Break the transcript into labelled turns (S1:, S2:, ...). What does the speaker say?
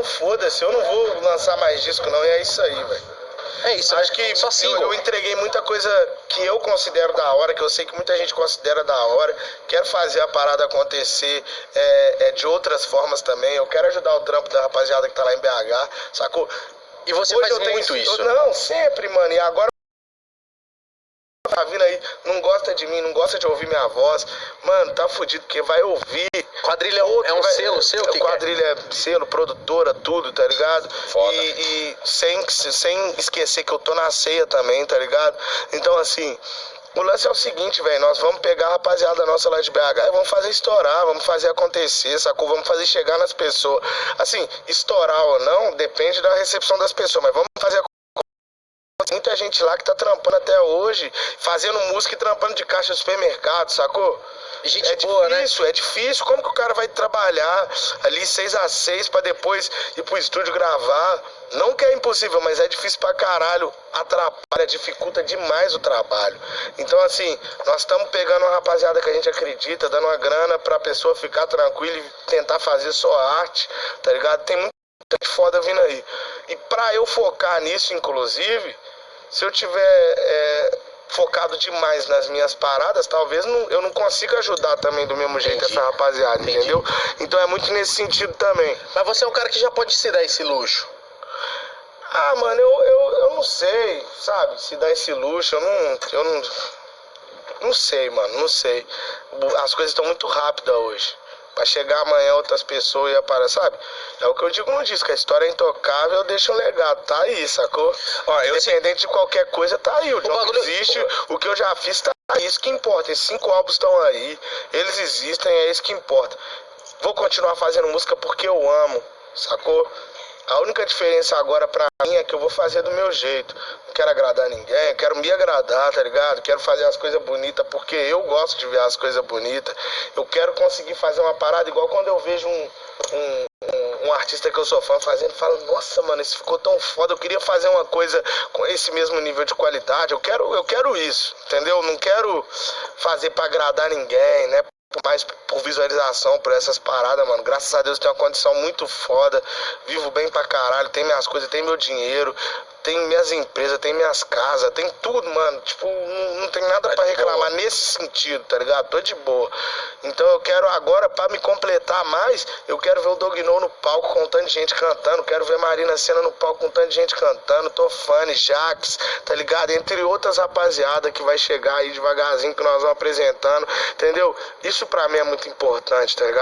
S1: Não, foda-se, eu não vou lançar mais disco não, e é isso aí, velho.
S2: É isso,
S1: Acho que
S2: só single.
S1: eu entreguei muita coisa que eu considero da hora, que eu sei que muita gente considera da hora. Quero fazer a parada acontecer de outras formas também. Eu quero ajudar o trampo da rapaziada que tá lá em BH, sacou?
S2: E você
S1: Hoje
S2: faz
S1: eu tenho
S2: muito isso.
S1: Não, sempre, mano. E agora tá vindo aí, não gosta de mim, não gosta de ouvir minha voz. Mano, tá fudido, porque vai ouvir.
S2: Quadrilha é um selo seu? Que
S1: Quadrilha é selo, produtora, tudo, tá ligado?
S2: Foda.
S1: E sem esquecer que eu tô na ceia também, tá ligado? Então, assim, o lance é o seguinte, velho, nós vamos pegar a rapaziada nossa lá de BH e vamos fazer estourar, vamos fazer acontecer, sacou? Vamos fazer chegar nas pessoas. Assim, estourar ou não, depende da recepção das pessoas, mas vamos fazer acontecer. Muita gente lá que tá trampando até hoje, fazendo música e trampando de caixa de supermercado, sacou?
S2: Gente boa,
S1: difícil, é difícil. Como que o cara vai trabalhar ali 6 a 6 pra depois ir pro estúdio gravar? Não que é impossível, mas é difícil pra caralho. Atrapalha, dificulta demais o trabalho. Então, assim, nós estamos pegando uma rapaziada que a gente acredita, dando uma grana pra pessoa ficar tranquila e tentar fazer só arte, tá ligado? Tem muita gente foda vindo aí. E pra eu focar nisso, inclusive, se eu tiver focado demais nas minhas paradas, talvez eu não consiga ajudar também do mesmo jeito essa rapaziada, entendeu? Então é muito nesse sentido também.
S2: Mas você é um cara que já pode se dar esse luxo.
S1: Ah, mano, eu não sei, sabe? Se dá esse luxo, não sei, mano, não sei. As coisas estão muito rápidas hoje. Pra chegar amanhã outras pessoas e aparecer, sabe? É o que eu digo no disco, a história é intocável, deixa um legado, tá aí, sacou? Ó, independente de qualquer coisa, tá aí. O jogo existe, o que eu já fiz tá aí, isso que importa. Esses 5 álbuns estão aí, eles existem, é isso que importa. Vou continuar fazendo música porque eu amo, sacou? A única diferença agora pra mim é que eu vou fazer do meu jeito. Não quero agradar ninguém, quero me agradar, tá ligado? Quero fazer as coisas bonitas porque eu gosto de ver as coisas bonitas. Eu quero conseguir fazer uma parada igual quando eu vejo um artista que eu sou fã fazendo, falo, nossa, mano, isso ficou tão foda, eu queria fazer uma coisa com esse mesmo nível de qualidade. Eu quero isso, entendeu? Não quero fazer pra agradar ninguém, né? Mais por visualização, por essas paradas, mano. Graças a Deus eu tenho uma condição muito foda. Vivo bem pra caralho, tenho minhas coisas, tenho meu dinheiro, tenho minhas empresas, tenho minhas casas, tenho tudo, mano. Tipo, não tem nada pra reclamar nesse sentido, tá ligado? Tô de boa. Então eu quero agora, pra me completar mais, eu quero ver o Dogno no palco com um tanto de gente cantando. Quero ver Marina Sena no palco com um tanto de gente cantando. Tofani, Jax, tá ligado? Entre outras rapaziada que vai chegar aí devagarzinho que nós vamos apresentando, entendeu? Isso pra mim é muito importante, tá ligado?